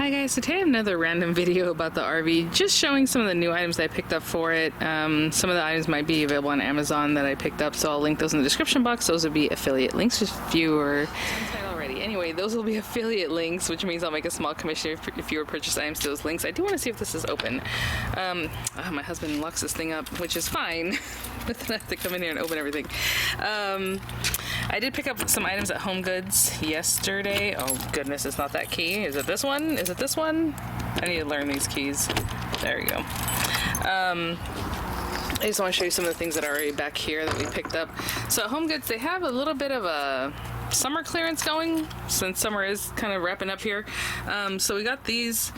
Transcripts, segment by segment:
Hi guys, so today I have another random video about the RV, just showing some of the new items that I picked up for it. Some of the items might be available on Amazon that I picked up, so I'll link those in the description box. Those would be affiliate links if you were already. Anyway, those will be affiliate links, which means I'll make a small commission if you were purchase items to those links. I do want to see if this is open. My husband locks this thing up, which is fine, but then I have to come in here and open everything. I did pick up some items at Home Goods yesterday. Oh goodness, it's not that key. Is it this one? Is it this one? I need to learn these keys. There you go. I just want to show you some of the things that are already back here that we picked up. So at Home Goods, they have a little bit of a summer clearance going, since summer is kind of wrapping up here. So we got these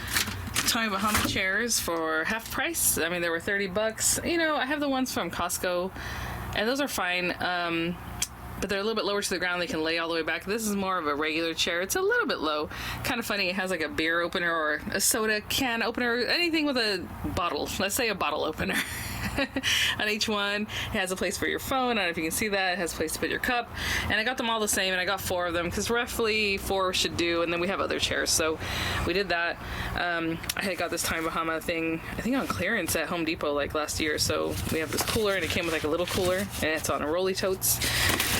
Tommy Bahama chairs for half price. I mean, they were 30 bucks. You know, I have the ones from Costco, and those are fine. But they're a little bit lower to the ground. They can lay all the way back. This is more of a regular chair. It's a little bit low. Kind of funny. It has like a beer opener or a soda can opener, anything with a bottle. Let's say a bottle opener. On each one. It has a place for your phone. I don't know if you can see that. It has a place to put your cup. And I got them all the same, and I got 4 of them because roughly 4 should do. And then we have other chairs, so we did that. I had got this Tommy Bahama thing, I think on clearance at Home Depot like last year. So we have this cooler, and it came with like a little cooler, and it's on a rolly totes.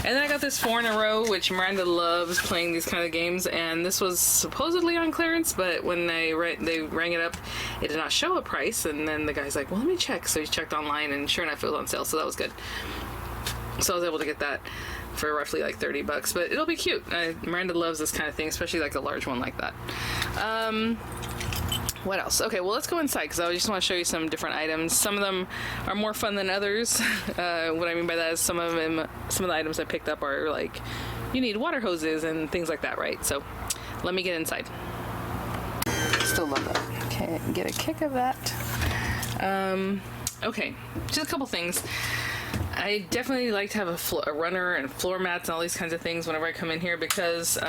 And then I got this 4 in a row, which Miranda loves playing these kind of games, and this was supposedly on clearance, but when they rang it up, it did not show a price. And then the guy's like, well, let me check. So he checked online, and sure enough, it was on sale, so that was good. So I was able to get that for roughly like 30 bucks, but it'll be cute. Miranda loves this kind of thing, especially like a large one like that. What else? Okay, well, let's go inside because I just want to show you some different items. Some of them are more fun than others. What I mean by that is some of the items I picked up are like, you need water hoses and things like that, right? So let me get inside. Still love that. Okay, get a kick of that. Okay, just a couple things. I definitely like to have a runner and floor mats and all these kinds of things whenever I come in here because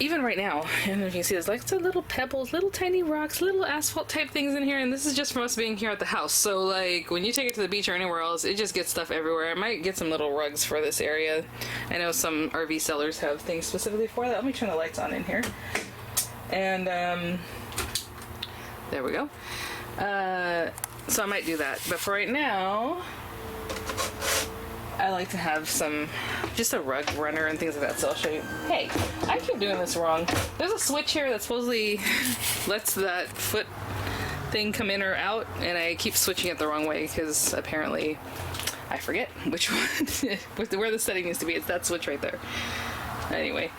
even right now, I don't know if you can see, there's like some little pebbles, little tiny rocks, little asphalt type things in here, and this is just from us being here at the house. So like when you take it to the beach or anywhere else, it just gets stuff everywhere. I might get some little rugs for this area. I know some RV sellers have things specifically for that. Let me turn the lights on in here. And there we go. So I might do that, but for right now, I like to have just a rug runner and things like that, so I'll show you. Hey, I keep doing this wrong. There's a switch here that supposedly lets that foot thing come in or out, and I keep switching it the wrong way because apparently I forget which one, where the setting needs to be. It's that switch right there. Anyway,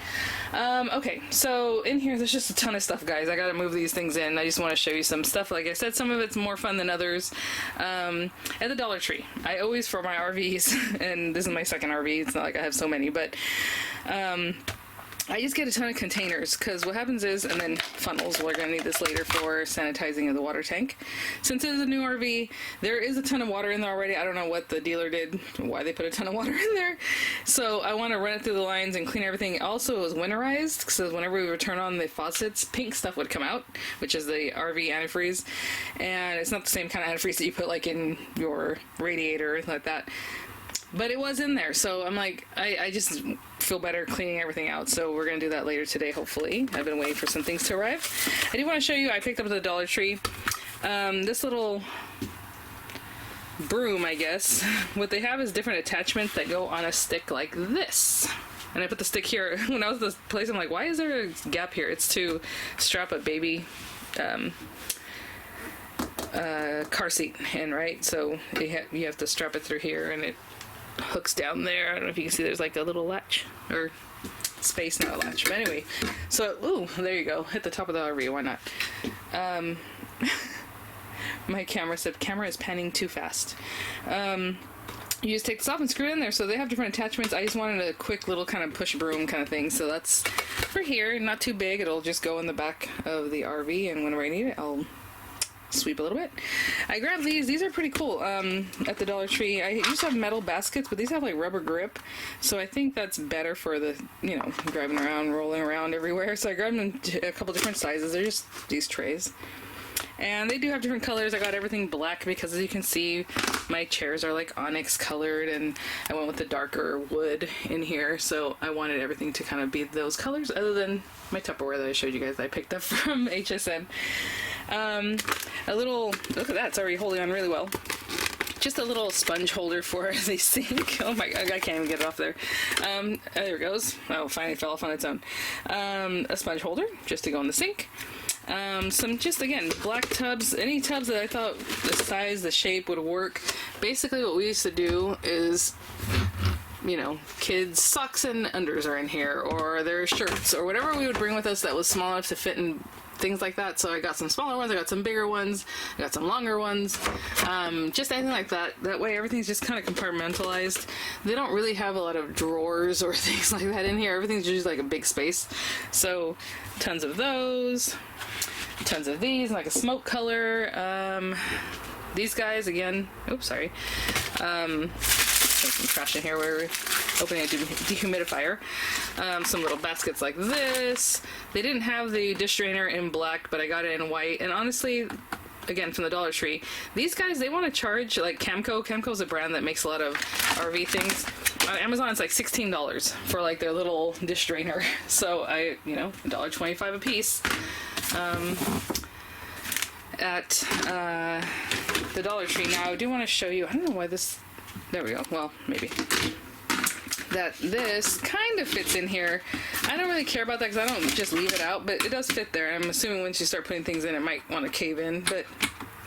okay, so in here there's just a ton of stuff, guys. I gotta move these things in. I just want to show you some stuff. Like I said, some of it's more fun than others. At the Dollar Tree, I always, for my RVs, and this is my second RV, it's not like I have so many, but I just get a ton of containers because what happens is, and then funnels, we're going to need this later for sanitizing of the water tank. Since it is a new RV, there is a ton of water in there already. I don't know what the dealer did, why they put a ton of water in there. So I want to run it through the lines and clean everything. Also, it was winterized, so whenever we would turn on the faucets, pink stuff would come out, which is the RV antifreeze. And it's not the same kind of antifreeze that you put like in your radiator or anything like that. But it was in there, so I'm like, I just feel better cleaning everything out, so we're going to do that later today, hopefully. I've been waiting for some things to arrive. I do want to show you, I picked up at the Dollar Tree, this little broom, I guess. What they have is different attachments that go on a stick like this. And I put the stick here. When I was at this place, I'm like, why is there a gap here? It's to strap a baby car seat in, right? So you have to strap it through here, and it hooks down there. I don't know if you can see, there's like a little latch or space, not a latch, but anyway, so ooh, there you go, hit the top of the RV, why not? My camera said camera is panning too fast. You just take this off and screw it in there. So they have different attachments. I just wanted a quick little kind of push broom kind of thing, so that's for here, not too big. It'll just go in the back of the RV, and whenever I need it, I'll sweep a little bit. I grabbed these are pretty cool at the Dollar Tree. I used to have metal baskets, but these have like rubber grip, so I think that's better for the, you know, driving around, rolling around everywhere. So I grabbed them in a couple different sizes. They're just these trays, And they do have different colors. I got everything black because, as you can see, my chairs are like onyx colored, and I went with the darker wood in here, so I wanted everything to kind of be those colors, other than my Tupperware that I showed you guys that I picked up from HSN. A little, look at that, it's already holding on really well. Just a little sponge holder for the sink. Oh my god, I can't even get it off there. There it goes. Oh, finally fell off on its own. A sponge holder just to go in the sink. Some just, again, black tubs, any tubs that I thought the size, the shape would work. Basically what we used to do is, you know, kids' socks and unders are in here, or their shirts, or whatever we would bring with us that was small enough to fit in things like that. So I got some smaller ones, I got some bigger ones, I got some longer ones, just anything like that. That way everything's just kind of compartmentalized. They don't really have a lot of drawers or things like that in here. Everything's just like a big space. So tons of those, tons of these, like a smoke color. These guys, again, oops, sorry. Some trash in here. We're opening a dehumidifier. Some little baskets like this. They didn't have the dish drainer in black, but I got it in white. And honestly, again, from the Dollar Tree, these guys, they want to charge, like Camco. Camco's a brand that makes a lot of RV things. On Amazon, it's like $16 for like their little dish drainer. So I, you know, $1.25 a piece. At the Dollar Tree. Now, I do want to show you, I don't know why this, there we go, well, maybe. That this kind of fits in here. I don't really care about that because I don't just leave it out, but it does fit there. I'm assuming once you start putting things in, it might want to cave in, but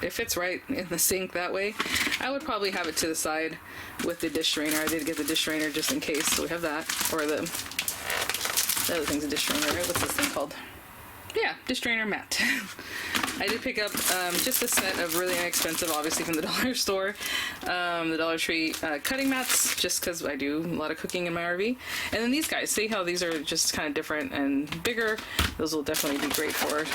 it fits right in the sink that way. I would probably have it to the side with the dish drainer. I did get the dish drainer just in case, so we have that. Or the other thing's a dish drainer, right? What's this thing called? Yeah, dish drainer mat. I did pick up just a set of really inexpensive, obviously from the dollar store, the Dollar Tree cutting mats, just because I do a lot of cooking in my RV. And then these guys, see how these are just kind of different and bigger? Those will definitely be great for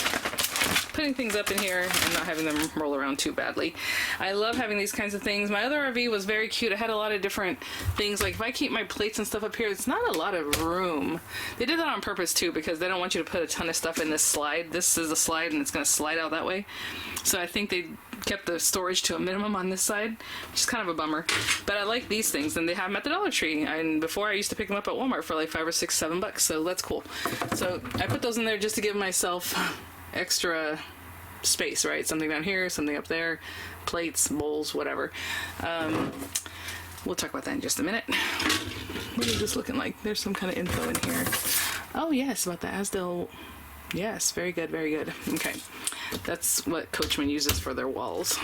putting things up in here and not having them roll around too badly. I love having these kinds of things. My other RV was very cute. I had a lot of different things. Like if I keep my plates and stuff up here, it's not a lot of room. They did that on purpose too, because they don't want you to put a ton of stuff in this slide. This is a slide and it's going to slide out that way. So I think they kept the storage to a minimum on this side, which is kind of a bummer. But I like these things, and they have them at the Dollar Tree. And before, I used to pick them up at Walmart for like $5 or $6, $7, so that's cool. So I put those in there just to give myself extra space, right? Something down here, something up there, plates, bowls, whatever. We'll talk about that in just a minute. What is this looking like? There's some kind of info in here. Oh yes, about the Asdel. Yes, very good, very good. Okay, that's what Coachman uses for their walls.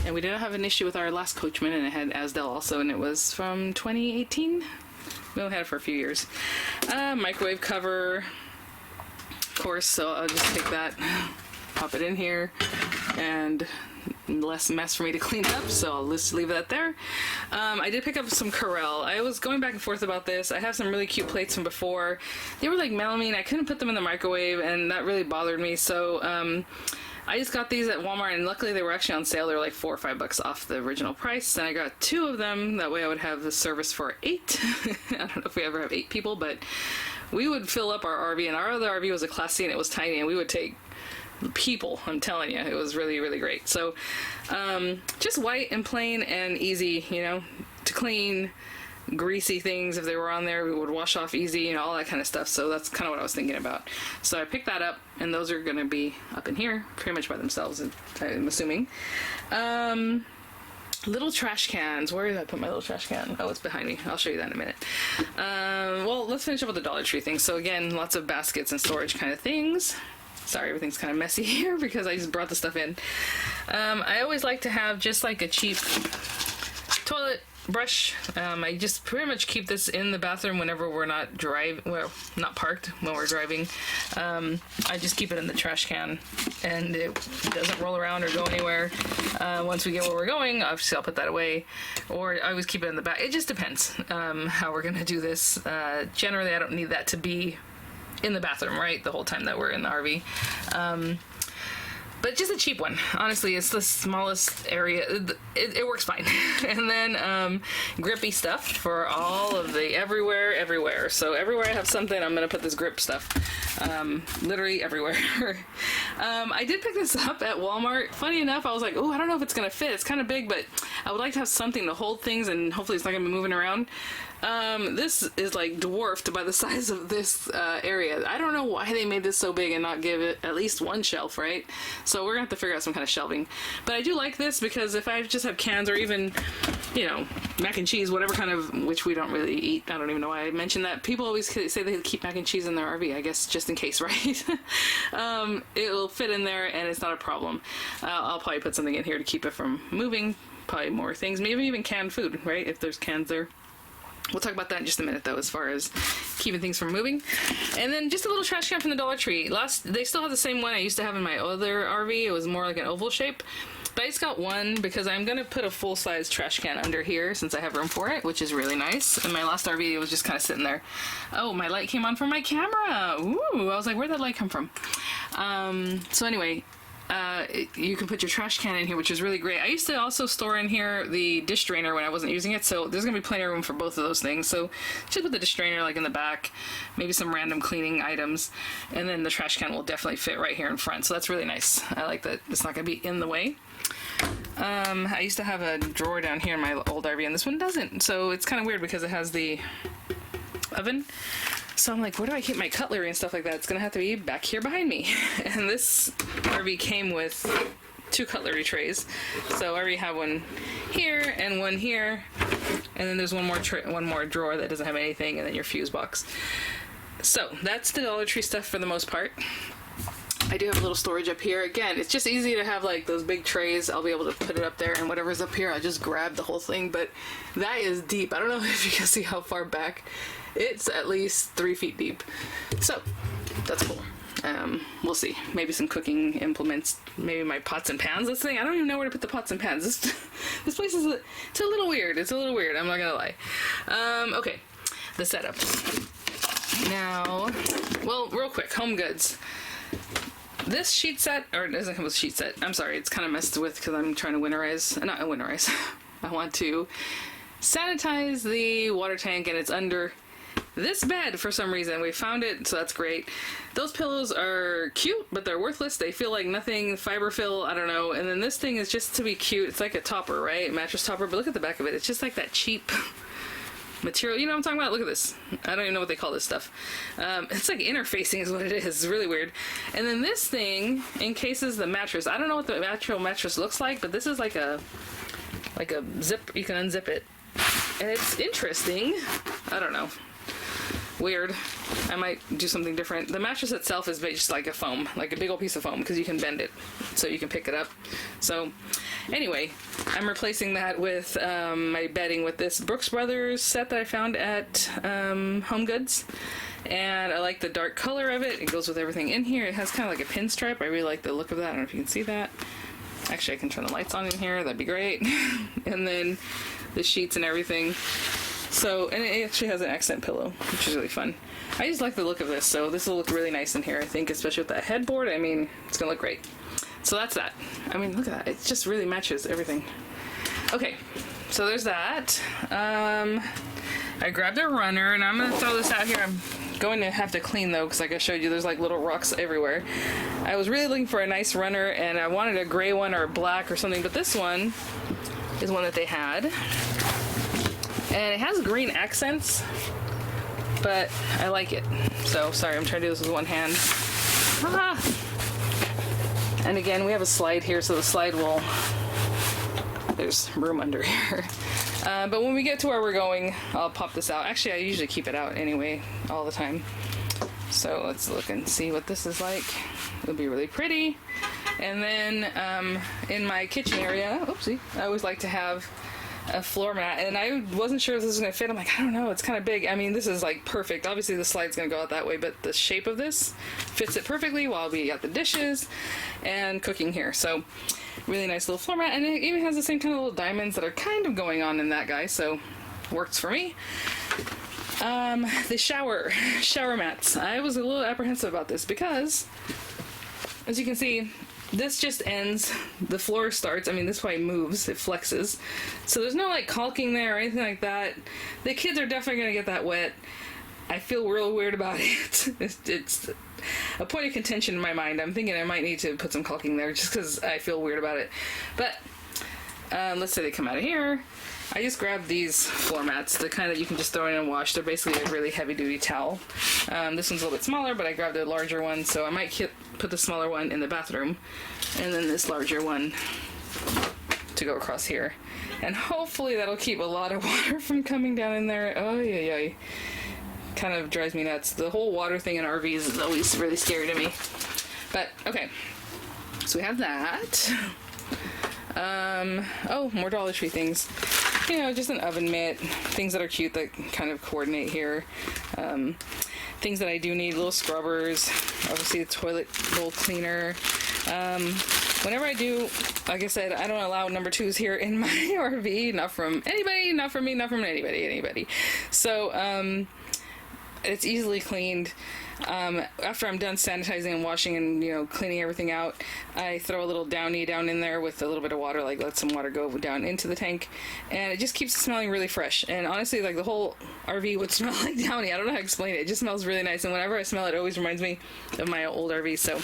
And we didn't have an issue with our last Coachman, and it had Asdel also, and it was from 2018. We only had it for a few years. Microwave cover, of course, so I'll just take that, pop it in here, and less mess for me to clean up, so I'll just leave that there. I did pick up some Corelle. I was going back and forth about this. I have some really cute plates from before. They were like melamine. I couldn't put them in the microwave, and that really bothered me, so I just got these at Walmart, and luckily they were actually on sale. They were like $4 or $5 off the original price, and I got 2 of them. That way I would have the service for 8. I don't know if we ever have 8 people, but we would fill up our RV, and our other RV was a Class C, and it was tiny, and we would take people, I'm telling you. It was really, really great. So just white and plain and easy, you know, to clean. Greasy things, if they were on there, we would wash off easy, you know, all that kind of stuff. So that's kind of what I was thinking about. So I picked that up, and those are going to be up in here pretty much by themselves, I'm assuming. Little trash cans. Where did I put my little trash can? Oh, it's behind me. I'll show you that in a minute. Well, let's finish up with the Dollar Tree thing. So again, lots of baskets and storage kind of things. Sorry, everything's kind of messy here because I just brought the stuff in. I always like to have just like a cheap toilet brush. I just pretty much keep this in the bathroom whenever we're not not parked, when we're driving. I just keep it in the trash can, and it doesn't roll around or go anywhere. Once we get where we're going, obviously I'll put that away, or I always keep it in the back. It just depends how we're gonna do this. Generally, I don't need that to be in the bathroom, right, the whole time that we're in the RV. but just a cheap one. Honestly, it's the smallest area. It works fine. And then grippy stuff for all of the everywhere. So everywhere I have something, I'm gonna put this grip stuff. Literally everywhere. I did pick this up at Walmart. Funny enough, I was like, oh, I don't know if it's gonna fit. It's kind of big, but I would like to have something to hold things, and hopefully it's not gonna be moving around. This is like dwarfed by the size of this area. I don't know why they made this so big and not give it at least one shelf, right? So we're gonna have to figure out some kind of shelving. But I do like this because if I just have cans or even, you know, mac and cheese, whatever kind of, which we don't really eat. I don't even know why I mentioned that. People always say they keep mac and cheese in their RV, I guess just in case, right? It'll fit in there and it's not a problem. I'll probably put something in here to keep it from moving. Probably more things, maybe even canned food, right? If there's cans there. We'll talk about that in just a minute, though, as far as keeping things from moving. And then just a little trash can from the Dollar Tree. They still have the same one I used to have in my other RV. It was more like an oval shape. But I just got one because I'm going to put a full-size trash can under here since I have room for it, which is really nice. In my last RV, it was just kind of sitting there. Oh, my light came on from my camera. Ooh, I was like, where'd that light come from? So anyway... you can put your trash can in here, which is really great. I used to also store in here the dish drainer when I wasn't using it, so there's gonna be plenty of room for both of those things. So just put the dish drainer like in the back, maybe some random cleaning items, and then the trash can will definitely fit right here in front. So that's really nice. I like that it's not gonna be in the way. I used to have a drawer down here in my old RV, and this one doesn't. So it's kind of weird because it has the oven. So I'm like, where do I keep my cutlery and stuff like that? It's gonna have to be back here behind me. And this RV came with 2 cutlery trays. So I already have one here and one here. And then there's one more drawer that doesn't have anything, and then your fuse box. So that's the Dollar Tree stuff for the most part. I do have a little storage up here. Again, it's just easy to have like those big trays. I'll be able to put it up there, and whatever's up here, I just grab the whole thing. But that is deep. I don't know if you can see how far back. It's at least 3 feet deep. So that's cool. We'll see. Maybe some cooking implements. Maybe my pots and pans. This thing, I don't even know where to put the pots and pans. This place is it's a little weird. It's a little weird. I'm not gonna lie. Okay, the setup. Now, well, real quick, home goods. This sheet set, or it doesn't come with a sheet set. I'm sorry, it's kind of messed with because I'm trying to winterize. Not winterize. I want to sanitize the water tank, and it's under this bed for some reason. We found it, so that's great. Those pillows are cute, but they're worthless. They feel like nothing, fiber fill, I don't know. And then this thing is just to be cute. It's like a topper, right? Mattress topper, but look at the back of it. It's just like that cheap material. You know what I'm talking about? Look at this. I don't even know what they call this stuff. It's like interfacing is what it is. It's really weird. And then this thing encases the mattress. I don't know what the actual mattress looks like, but this is like a zip. You can unzip it. And it's interesting. I don't know. Weird. I might do something different. The mattress itself is just like a foam, like a big old piece of foam, because you can bend it so you can pick it up. So anyway, I'm replacing that with my bedding with this Brooks Brothers set that I found at Home Goods. And I like the dark color of it. It goes with everything in here. It has kind of like a pinstripe. I really like the look of that. I don't know if you can see that. Actually, I can turn the lights on in here. That'd be great. And then the sheets and everything. So, and it actually has an accent pillow, which is really fun. I just like the look of this, so this will look really nice in here, I think, especially with that headboard. I mean, it's gonna look great. So that's that. I mean, look at that. It just really matches everything. Okay, so there's that. I grabbed a runner, and I'm gonna throw this out here. I'm going to have to clean, though, because like I showed you, there's like little rocks everywhere. I was really looking for a nice runner, and I wanted a gray one or a black or something, but this one is one that they had. And it has green accents, but I like it. So, sorry, I'm trying to do this with one hand. Ah! And again, we have a slide here, so the slide will... There's room under here. But when we get to where we're going, I'll pop this out. Actually, I usually keep it out anyway, all the time. So let's look and see what this is like. It'll be really pretty. And then in my kitchen area, oopsie, I always like to have a floor mat, and I wasn't sure if this was going to fit. I'm like, I don't know, it's kind of big. I mean, this is like perfect. Obviously the slide's going to go out that way, but the shape of this fits it perfectly while we got the dishes and cooking here. So really nice little floor mat, and it even has the same kind of little diamonds that are kind of going on in that guy, so works for me. The shower mats. I was a little apprehensive about this because, as you can see, this just ends, the floor starts, I mean, this way moves, it flexes. So there's no like caulking there or anything like that. The kids are definitely gonna get that wet. I feel real weird about it. It's a point of contention in my mind. I'm thinking I might need to put some caulking there just because I feel weird about it. But let's say they come out of here. I just grabbed these floor mats, the kind that you can just throw in and wash. They're basically a really heavy duty towel. This one's a little bit smaller, but I grabbed a larger one, so I might put the smaller one in the bathroom, and then this larger one to go across here. And hopefully that'll keep a lot of water from coming down in there. Oh, yeah. Kind of drives me nuts. The whole water thing in RVs is always really scary to me. But, okay. So we have that. Oh, more Dollar Tree things. You know, just an oven mitt, things that are cute that kind of coordinate here. Things that I do need, little scrubbers, obviously a toilet bowl cleaner. Whenever I do, like I said, I don't allow number 2s here in my RV, not from anybody, not from me, not from anybody. So, it's easily cleaned. After I'm done sanitizing and washing and, you know, cleaning everything out, I throw a little Downy down in there with a little bit of water, like let some water go down into the tank, and it just keeps it smelling really fresh. And honestly, like the whole RV would smell like Downy. I don't know how to explain it. It just smells really nice, and whenever I smell it, it always reminds me of my old RV. So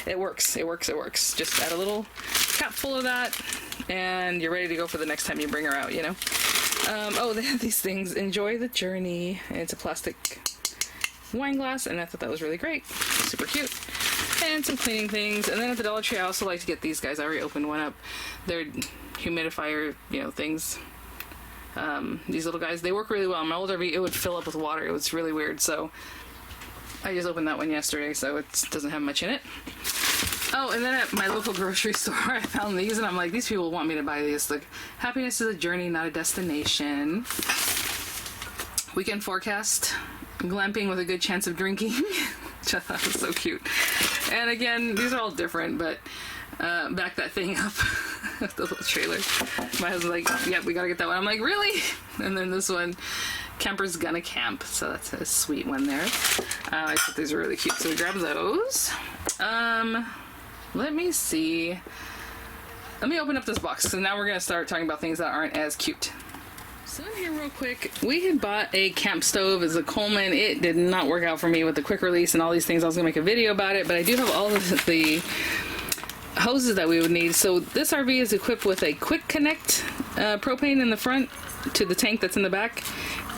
it works. Just add a little cap full of that, and you're ready to go for the next time you bring her out, you know. Oh, they have these things. Enjoy the journey. And it's a plastic wine glass, and I thought that was really great. Super cute. And some cleaning things. And then at the Dollar Tree, I also like to get these guys. I already opened one up. They're humidifier, you know, things. These little guys, they work really well. In my old RV, it would fill up with water. It was really weird. So I just opened that one yesterday, so it doesn't have much in it. Oh, and then at my local grocery store, I found these, and I'm like, these people want me to buy these. Like, happiness is a journey, not a destination. Weekend forecast. Glamping with a good chance of drinking. Which I thought was so cute. And again, these are all different, but back that thing up. The little trailer. My husband's like, yeah, we gotta get that one. I'm like, really? And then this one, Camper's Gonna Camp. So that's a sweet one there. I thought these were really cute, so we grabbed those. Let me see. Let me open up this box, so now we're gonna start talking about things that aren't as cute. So in here real quick, we had bought a camp stove as a Coleman. It did not work out for me with the quick release and all these things. I was gonna make a video about it, but I do have all of the hoses that we would need. So this RV is equipped with a quick connect propane in the front to the tank that's in the back.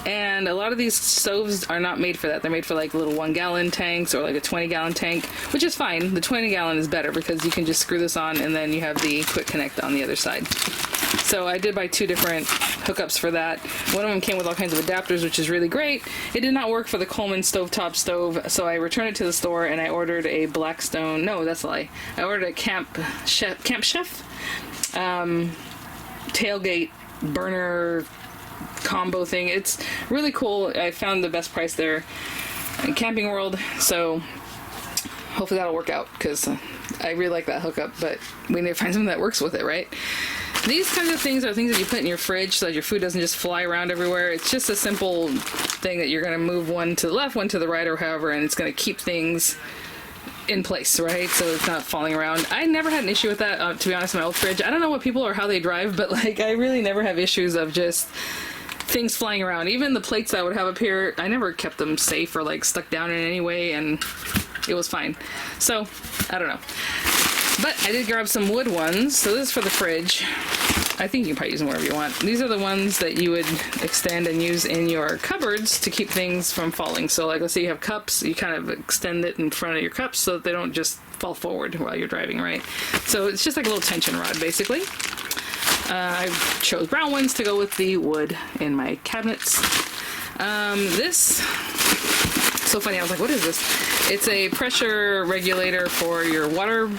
And a lot of these stoves are not made for that. They're made for like little 1 gallon tanks or like a 20-gallon tank, which is fine. The 20-gallon is better because you can just screw this on and then you have the quick connect on the other side. So I did buy 2 different hookups for that. One of them came with all kinds of adapters, which is really great. It did not work for the Coleman stovetop stove, so I returned it to the store and I ordered a Blackstone. No, that's a lie. I ordered a Camp Chef tailgate burner combo thing. It's really cool. I found the best price there in Camping World, so hopefully that'll work out because I really like that hookup, but we need to find something that works with it, right? These kinds of things are things that you put in your fridge so that your food doesn't just fly around everywhere. It's just a simple thing that you're going to move one to the left, one to the right, or however, and it's going to keep things in place, right? So it's not falling around. I never had an issue with that, to be honest, in my old fridge. I don't know what people or how they drive, but like I really never have issues of just things flying around. Even the plates I would have up here, I never kept them safe or like stuck down in any way, and it was fine. So I don't know. But I did grab some wood ones. So this is for the fridge. I think you can probably use them wherever you want. These are the ones that you would extend and use in your cupboards to keep things from falling. So like, let's say you have cups, you kind of extend it in front of your cups so that they don't just fall forward while you're driving, right? So it's just like a little tension rod, basically. I chose brown ones to go with the wood in my cabinets. This, so funny, I was like, what is this? It's a pressure regulator for your water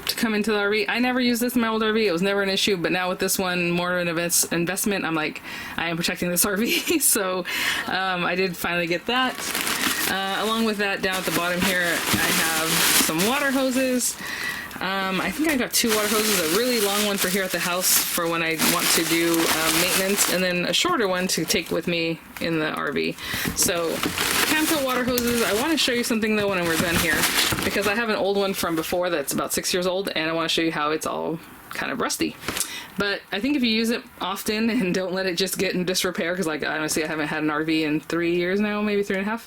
to come into the RV. I never used this in my old RV. It was never an issue, but now with this one, more an investment, I'm like, I am protecting this RV. So I did finally get that. Along with that, down at the bottom here, I have some water hoses. I think I got 2 water hoses, a really long one for here at the house for when I want to do maintenance, and then a shorter one to take with me in the RV. So Camco water hoses. I want to show you something though when we're done here, because I have an old one from before that's about 6 years old, and I want to show you how it's all kind of rusty. But I think if you use it often and don't let it just get in disrepair, because like honestly I haven't had an RV in 3 years now, maybe 3.5,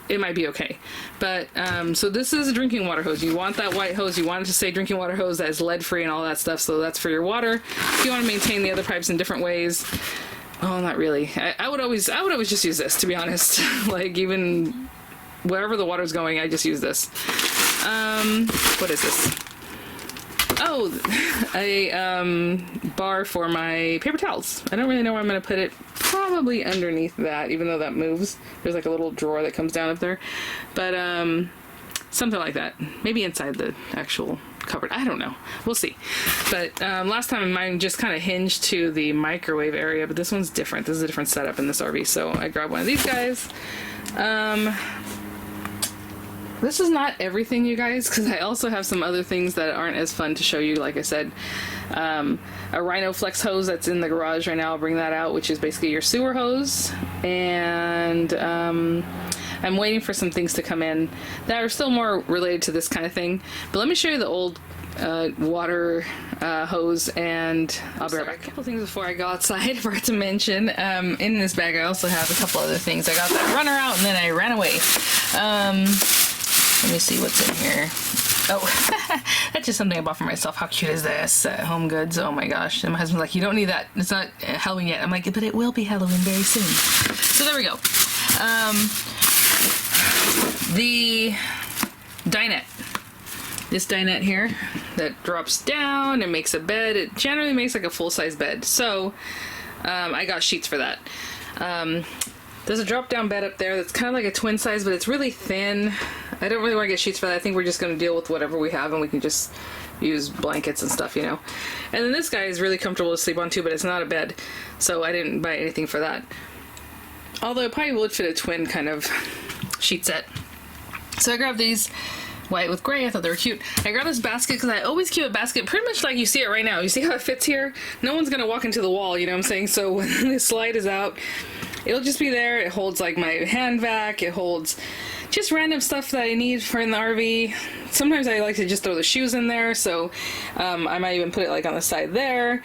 it might be okay. But so this is a drinking water hose. You want that white hose, you want it to say drinking water hose that is lead free and all that stuff, so that's for your water. If you want to maintain the other pipes in different ways, oh, not really. I would always just use this, to be honest. Like even wherever the water's going, I just use this. What is this? Oh, a bar for my paper towels. I don't really know where I'm going to put it. Probably underneath that, even though that moves. There's like a little drawer that comes down up there. But something like that. Maybe inside the actual cupboard. I don't know. We'll see. But last time mine just kind of hinged to the microwave area, but this one's different. This is a different setup in this RV. So I grabbed one of these guys. This is not everything, you guys, because I also have some other things that aren't as fun to show you. Like I said, a Rhino Flex hose that's in the garage right now. I'll bring that out, which is basically your sewer hose. And I'm waiting for some things to come in that are still more related to this kind of thing. But let me show you the old water hose, and I'll be right back. A couple things before I go outside I forgot to mention. In this bag I also have a couple other things. I got that runner out and then I ran away. Let me see what's in here. Oh, that's just something I bought for myself. How cute is this? Home Goods. Oh my gosh. And my husband's like, you don't need that. It's not Halloween yet. I'm like, but it will be Halloween very soon. So there we go. The dinette. This dinette here that drops down and makes a bed. It generally makes like a full-size bed. So I got sheets for that. There's a drop-down bed up there that's kind of like a twin size, but it's really thin. I don't really want to get sheets for that. I think we're just going to deal with whatever we have, and we can just use blankets and stuff, you know. And then this guy is really comfortable to sleep on too, but it's not a bed, so I didn't buy anything for that. Although it probably would fit a twin kind of sheet set. So I grabbed these white with gray. I thought they were cute. I grabbed this basket because I always keep a basket pretty much like you see it right now. You see how it fits here? No one's going to walk into the wall, you know what I'm saying? So when the slide is out, it'll just be there. It holds like my hand vac. It holds just random stuff that I need for in the RV. Sometimes I like to just throw the shoes in there, so I might even put it like on the side there,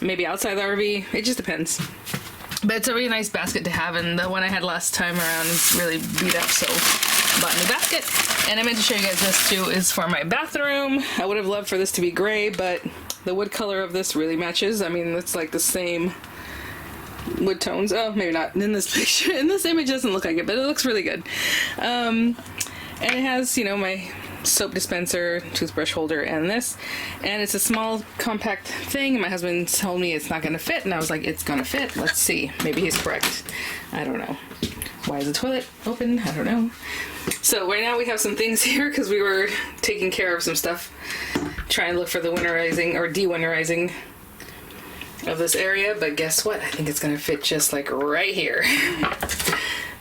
maybe outside the RV. It just depends. But it's a really nice basket to have, and the one I had last time around is really beat up, so I bought a new basket. And I meant to show you guys this too, is for my bathroom. I would have loved for this to be gray, but the wood color of this really matches. I mean, it's like the same wood tones. Oh, maybe not in this picture. In this image it doesn't look like it, but it looks really good. And it has, you know, my soap dispenser, toothbrush holder, and this. And it's a small, compact thing. My husband told me it's not going to fit, and I was like, it's going to fit. Let's see. Maybe he's correct. I don't know. Why is the toilet open? I don't know. So right now we have some things here because we were taking care of some stuff, trying to look for the winterizing or de-winterizing of this area, but guess what? I think it's gonna fit just like right here.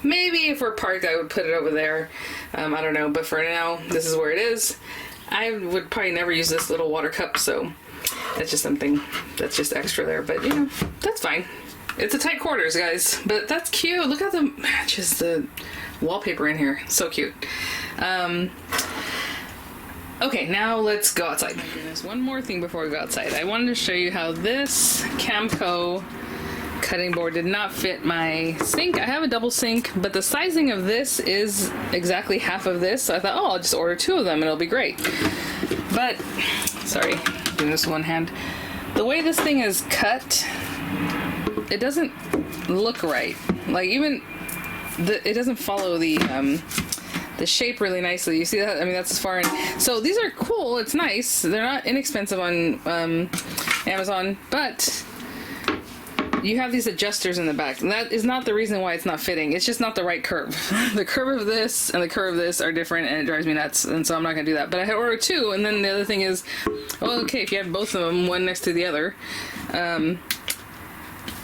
Maybe if we're parked I would put it over there. I don't know, but for now this is where it is. I would probably never use this little water cup, so that's just something that's just extra there, but you know, that's fine. It's a tight quarters, guys, but that's cute. Look how the matches the wallpaper in here. So cute. Okay, now let's go outside. There's one more thing before we go outside. I wanted to show you how this Camco cutting board did not fit my sink. I have a double sink, but the sizing of this is exactly half of this, so I thought, oh, I'll just order 2 of them and it'll be great. But, sorry, doing this one hand. The way this thing is cut, it doesn't look right. Like, even, it doesn't follow the shape really nicely. You see that? I mean, that's as far in. So these are cool. It's nice. They're not inexpensive on Amazon, but you have these adjusters in the back. And that is not the reason why it's not fitting. It's just not the right curve. The curve of this and the curve of this are different, and it drives me nuts. And so I'm not going to do that. But I had ordered 2, and then the other thing is, well, okay, if you have both of them, one next to the other,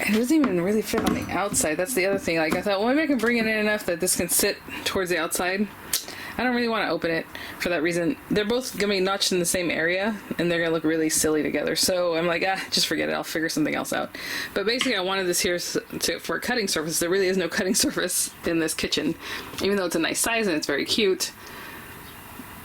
it doesn't even really fit on the outside. That's the other thing. Like, I thought, well, maybe I can bring it in enough that this can sit towards the outside. I don't really want to open it for that reason. They're both going to be notched in the same area, and they're going to look really silly together. So I'm like, just forget it. I'll figure something else out. But basically, I wanted this here for a cutting surface. There really is no cutting surface in this kitchen, even though it's a nice size and it's very cute.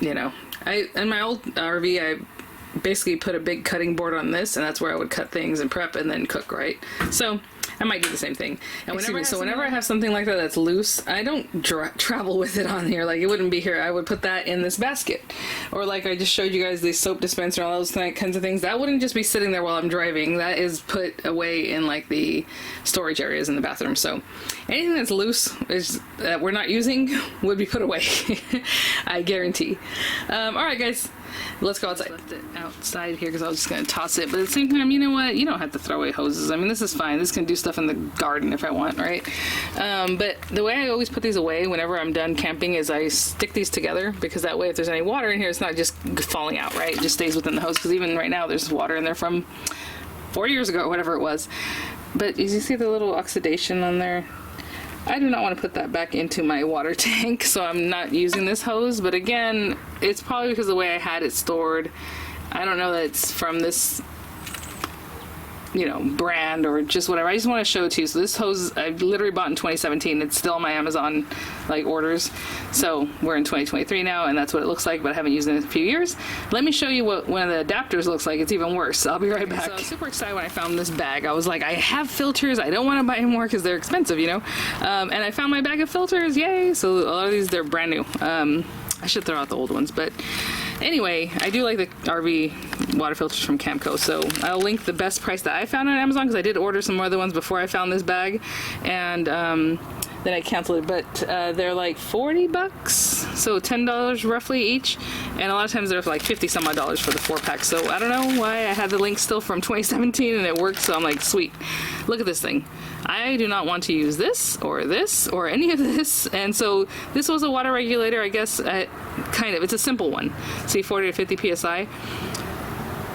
You know, in my old RV, I basically put a big cutting board on this, and that's where I would cut things and prep and then cook, right? So I might do the same thing. And whenever I have something like that that's loose, I don't travel with it on here. Like, it wouldn't be here. I would put that in this basket. Or like I just showed you guys the soap dispenser and all those kinds of things. That wouldn't just be sitting there while I'm driving. That is put away in like the storage areas in the bathroom. So anything that's loose that we're not using would be put away. I guarantee. Alright guys, let's go outside. Left it outside here because I was just going to toss it. But at the same time, you know what? You don't have to throw away hoses. I mean, this is fine. This can do stuff in the garden if I want, right? But the way I always put these away whenever I'm done camping is I stick these together, because that way if there's any water in here, it's not just falling out, right? It just stays within the hose, because even right now there's water in there from 4 years ago or whatever it was. But you see the little oxidation on there? I do not want to put that back into my water tank, so I'm not using this hose. But again, it's probably because of the way I had it stored. I don't know that it's from this, you know, brand or just whatever. I just want to show it to you. So this hose I literally bought in 2017. It's still on my Amazon like orders. So we're in 2023 now, and that's what it looks like, but I haven't used it in a few years. Let me show you what one of the adapters looks like. It's even worse. I'll be right back. So I was super excited when I found this bag. I was like, I have filters. I don't want to buy any more because they're expensive, you know. And I found my bag of filters. Yay! So a lot of these, they're brand new. I should throw out the old ones, but anyway, I do like the RV water filters from Camco, so I'll link the best price that I found on Amazon, because I did order some other ones before I found this bag, and then I canceled it, but they're like 40 bucks, so $10 roughly each, and a lot of times they're like 50 some odd dollars for the 4-pack, so I don't know why I had the link still from 2017 and it worked, so I'm like, sweet. Look at this thing. I do not want to use this or any of this, and so this was a water regulator, I guess. Kind of, it's a simple one. See, 40 to 50 psi.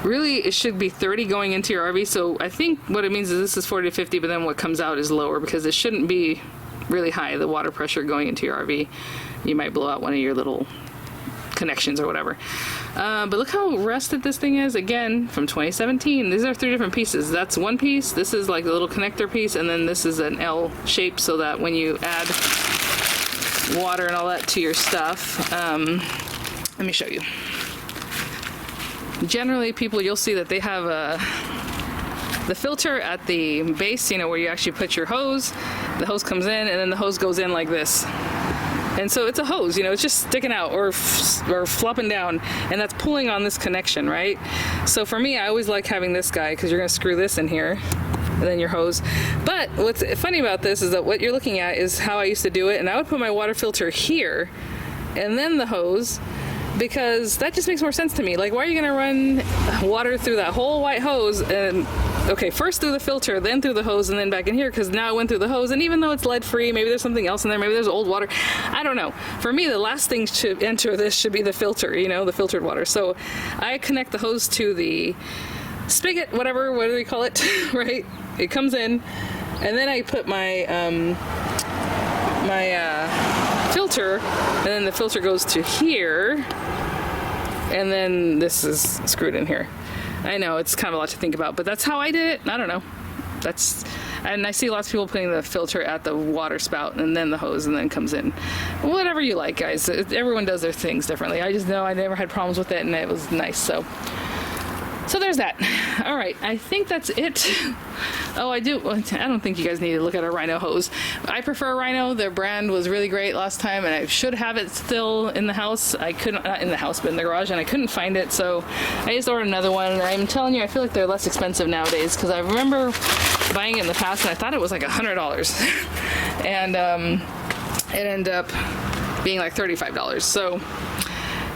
Really, it should be 30 going into your RV, so I think what it means is this is 40 to 50, but then what comes out is lower, because it shouldn't be really high, the water pressure going into your RV. You might blow out one of your little connections or whatever. But look how rusted this thing is, again, from 2017. These are 3 different pieces. That's one piece, this is like a little connector piece, and then this is an L shape, so that when you add water and all that to your stuff, let me show you. Generally, people, you'll see that they have the filter at the base, you know, where you actually put your hose. The hose comes in, and then the hose goes in like this. And so it's a hose, you know, it's just sticking out or flopping down, and that's pulling on this connection, right? So for me, I always like having this guy, because you're going to screw this in here, and then your hose. But what's funny about this is that what you're looking at is how I used to do it, and I would put my water filter here, and then the hose, because that just makes more sense to me. Like, why are you going to run water through that whole white hose, and okay, first through the filter, then through the hose, and then back in here, because now it went through the hose, and even though it's lead free, maybe there's something else in there, maybe there's old water, I don't know. For me, the last thing to enter this should be the filter, you know, the filtered water. So I connect the hose to the spigot, what do they call it, right? It comes in, and then I put my filter, and then the filter goes to here, and then this is screwed in here. I know it's kind of a lot to think about, but that's how I did it. I don't know. And I see lots of people putting the filter at the water spout and then the hose, and then it comes in. Whatever you like, guys. Everyone does their things differently. I just know I never had problems with it, and it was nice. So there's that. All right, I think that's it. Oh, I don't think you guys need to look at a Rhino hose. I prefer Rhino. Their brand was really great last time, and I should have it still in the house. I couldn't, not in the house, but in the garage, and I couldn't find it, so I just ordered another one. And I'm telling you, I feel like they're less expensive nowadays, because I remember buying it in the past, and I thought it was like $100. And it ended up being like $35. So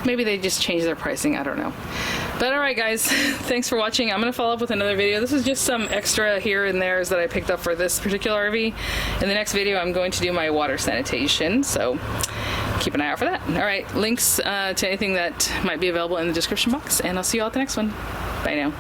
maybe they just changed their pricing. I don't know. But alright guys, thanks for watching. I'm going to follow up with another video. This is just some extra here and there's that I picked up for this particular RV. In the next video, I'm going to do my water sanitation, so keep an eye out for that. Alright, links to anything that might be available in the description box, and I'll see you all at the next one. Bye now.